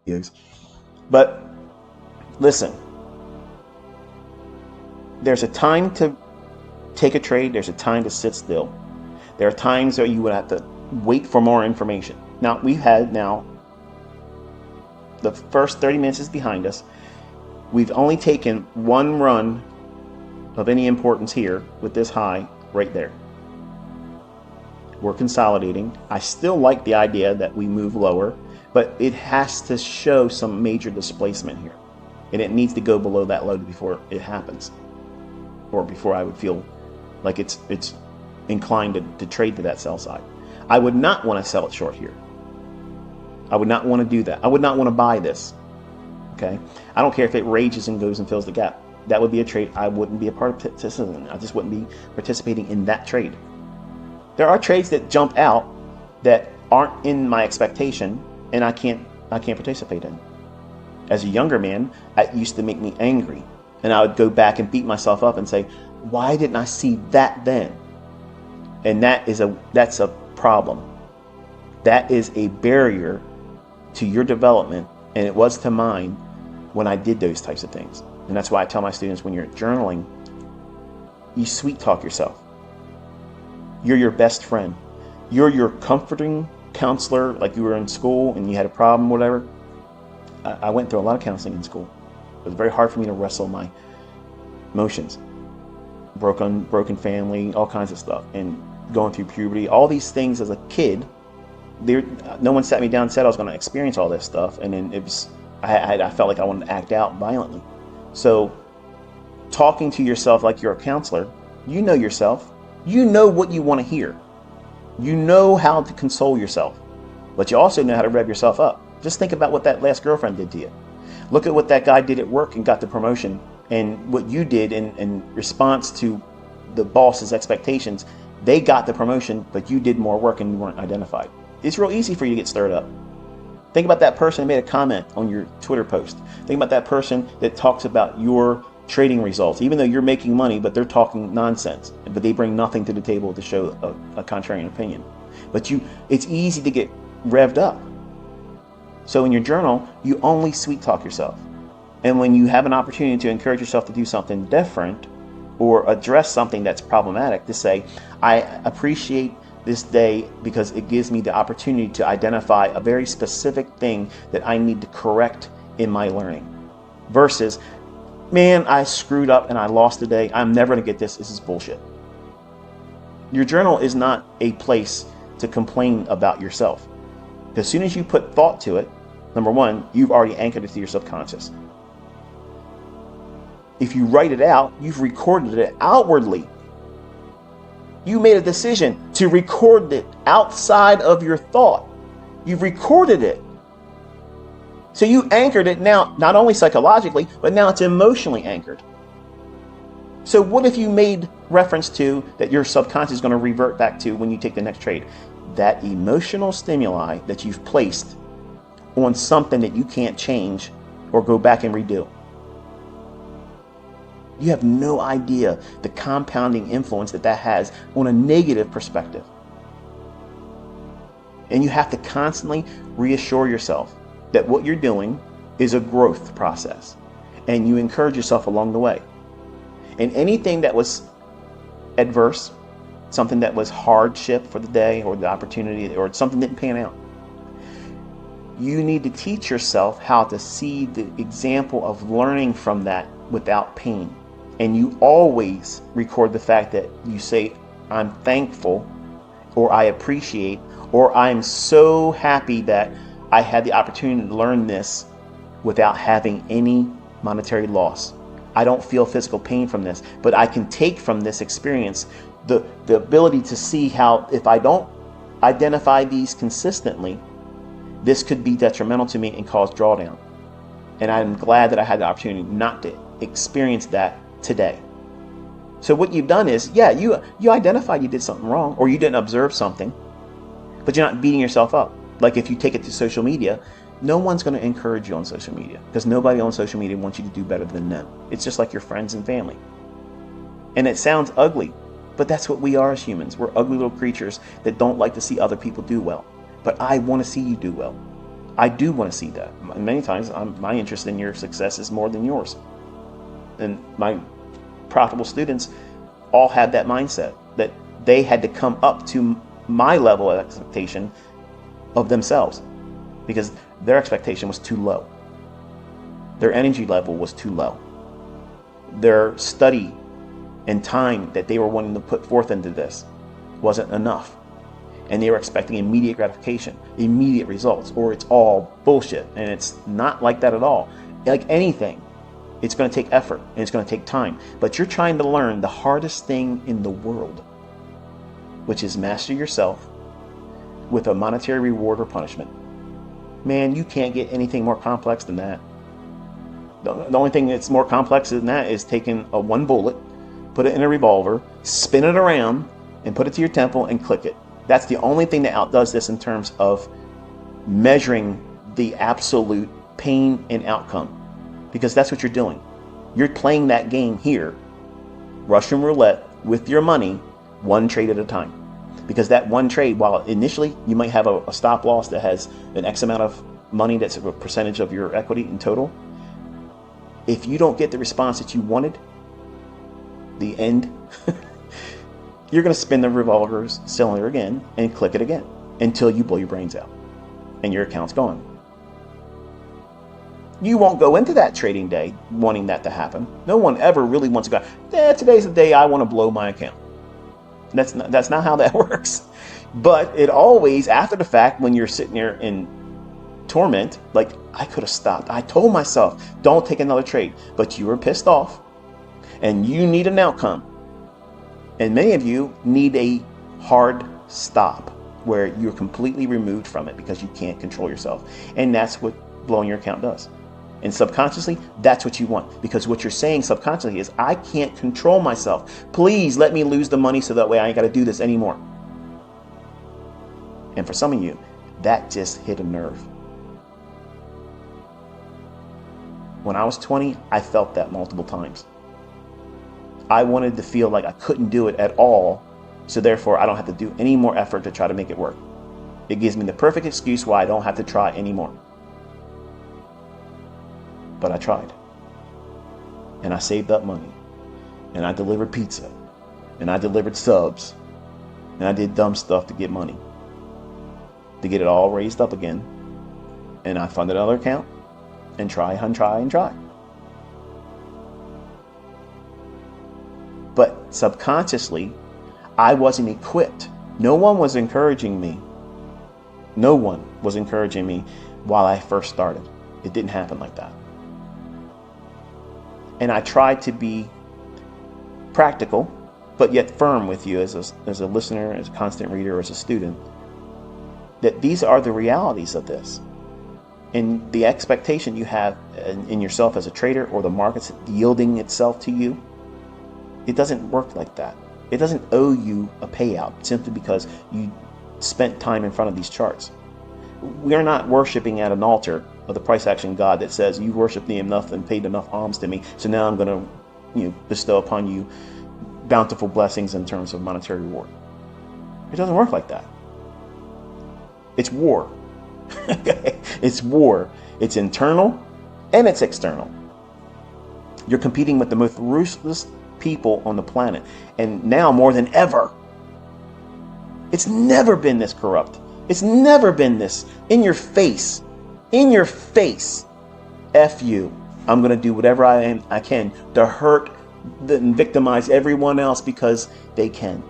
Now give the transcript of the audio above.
videos. But listen, there's a time to take a trade. There's a time to sit still. There are times where you would have to wait for more information. Now, we've had the first 30 minutes is behind us. We've only taken one run of any importance here with this high right there. We're consolidating. I still like the idea that we move lower, but it has to show some major displacement here. And it needs to go below that low before it happens, or before I would feel like it's inclined to trade to that sell side. I would not want to sell it short here. I would not want to do that. I would not want to buy this. Okay, I don't care if it rages and goes and fills the gap. That would be a trade I wouldn't be a part of participating. I just wouldn't be participating in that trade. There are trades that jump out that aren't in my expectation, and I can't participate in. As a younger man, it used to make me angry, and I would go back and beat myself up and say, why didn't I see that then? And that's a problem. That is a barrier to your development, and it was to mine when I did those types of things. And that's why I tell my students, when you're journaling, you sweet talk yourself. You're your best friend. You're your comforting counselor, like you were in school and you had a problem, whatever. I went through a lot of counseling in school. It was very hard for me to wrestle my emotions. Broken family, all kinds of stuff, and going through puberty, all these things as a kid. No one sat me down and said I was going to experience all this stuff, and then I felt like I wanted to act out violently. So talking to yourself like you're a counselor, you know yourself, you know what you want to hear, you know how to console yourself, but you also know how to rev yourself up. Just think about what that last girlfriend did to you. Look at what that guy did at work and got the promotion, and what you did in response to the boss's expectations. They got the promotion, but you did more work and you weren't identified. It's real easy for you to get stirred up. Think about that person who made a comment on your Twitter post. Think about that person that talks about your trading results, even though you're making money, but they're talking nonsense, but they bring nothing to the table to show a contrarian opinion. But it's easy to get revved up. So in your journal, you only sweet talk yourself. And when you have an opportunity to encourage yourself to do something different or address something that's problematic, to say, I appreciate this day because it gives me the opportunity to identify a very specific thing that I need to correct in my learning. Versus, man, I screwed up and I lost today. I'm never going to get this. This is bullshit. Your journal is not a place to complain about yourself. As soon as you put thought to it, number one, you've already anchored it to your subconscious. If you write it out, you've recorded it outwardly. You made a decision to record it outside of your thought. You've recorded it. So you anchored it now, not only psychologically, but now it's emotionally anchored. So what if you made reference to that your subconscious is going to revert back to when you take the next trade? That emotional stimuli that you've placed on something that you can't change or go back and redo. You have no idea the compounding influence that has on a negative perspective. And you have to constantly reassure yourself that what you're doing is a growth process, and you encourage yourself along the way. And anything that was adverse, something that was hardship for the day or the opportunity or something didn't pan out, you need to teach yourself how to see the example of learning from that without pain. And you always record the fact that you say, I'm thankful, or I appreciate, or I'm so happy that I had the opportunity to learn this without having any monetary loss. I don't feel physical pain from this, but I can take from this experience the ability to see how if I don't identify these consistently, this could be detrimental to me and cause drawdown. And I'm glad that I had the opportunity not to experience that today. So what you've done is, yeah, you identified you did something wrong or you didn't observe something, but you're not beating yourself up. Like if you take it to social media, no one's going to encourage you on social media because nobody on social media wants you to do better than them. It's just like your friends and family. And it sounds ugly, but that's what we are as humans. We're ugly little creatures that don't like to see other people do well. But I want to see you do well. I do want to see that. Many times, my interest in your success is more than yours. And my profitable students all had that mindset, that they had to come up to my level of expectation of themselves, because their expectation was too low. Their energy level was too low. Their study and time that they were wanting to put forth into this wasn't enough. And they were expecting immediate gratification, immediate results, or it's all bullshit. And it's not like that at all. Like anything, it's going to take effort and it's going to take time. But you're trying to learn the hardest thing in the world, which is master yourself with a monetary reward or punishment. Man, you can't get anything more complex than that. The only thing that's more complex than that is taking a one bullet, put it in a revolver, spin it around, and put it to your temple and click it. That's the only thing that outdoes this in terms of measuring the absolute pain and outcome, because that's what you're doing. You're playing that game here, Russian roulette, with your money, one trade at a time. Because that one trade, while initially you might have a stop loss that has an X amount of money that's a percentage of your equity in total, if you don't get the response that you wanted, the end, you're going to spin the revolver cylinder again and click it again until you blow your brains out and your account's gone. You won't go into that trading day wanting that to happen. No one ever really wants to go, today's the day I want to blow my account. That's not how that works. But it always, after the fact, when you're sitting there in torment, like, I could have stopped. I told myself, don't take another trade. But you were pissed off and you need an outcome. And many of you need a hard stop where you're completely removed from it because you can't control yourself. And that's what blowing your account does. And subconsciously, that's what you want. Because what you're saying subconsciously is, I can't control myself. Please let me lose the money so that way I ain't got to do this anymore. And for some of you, that just hit a nerve. When I was 20, I felt that multiple times. I wanted to feel like I couldn't do it at all, so therefore I don't have to do any more effort to try to make it work. It gives me the perfect excuse why I don't have to try anymore. But I tried. And I saved up money. And I delivered pizza. And I delivered subs. And I did dumb stuff to get money. To get it all raised up again. And I funded another account. And try. But subconsciously, I wasn't equipped. No one was encouraging me. No one was encouraging me while I first started. It didn't happen like that. And I tried to be practical, but yet firm with you as a listener, as a constant reader, as a student, that these are the realities of this. And the expectation you have in yourself as a trader, or the market's yielding itself to you, it doesn't work like that. It doesn't owe you a payout simply because you spent time in front of these charts. We are not worshiping at an altar of the price action God that says, you worshiped me enough and paid enough alms to me, so now I'm going to bestow upon you bountiful blessings in terms of monetary reward. It doesn't work like that. It's war. It's war. It's internal and it's external. You're competing with the most ruthless people on the planet, and now more than ever, it's never been this corrupt. It's never been this in your face. F you. I'm going to do whatever I can to hurt and victimize everyone else because they can.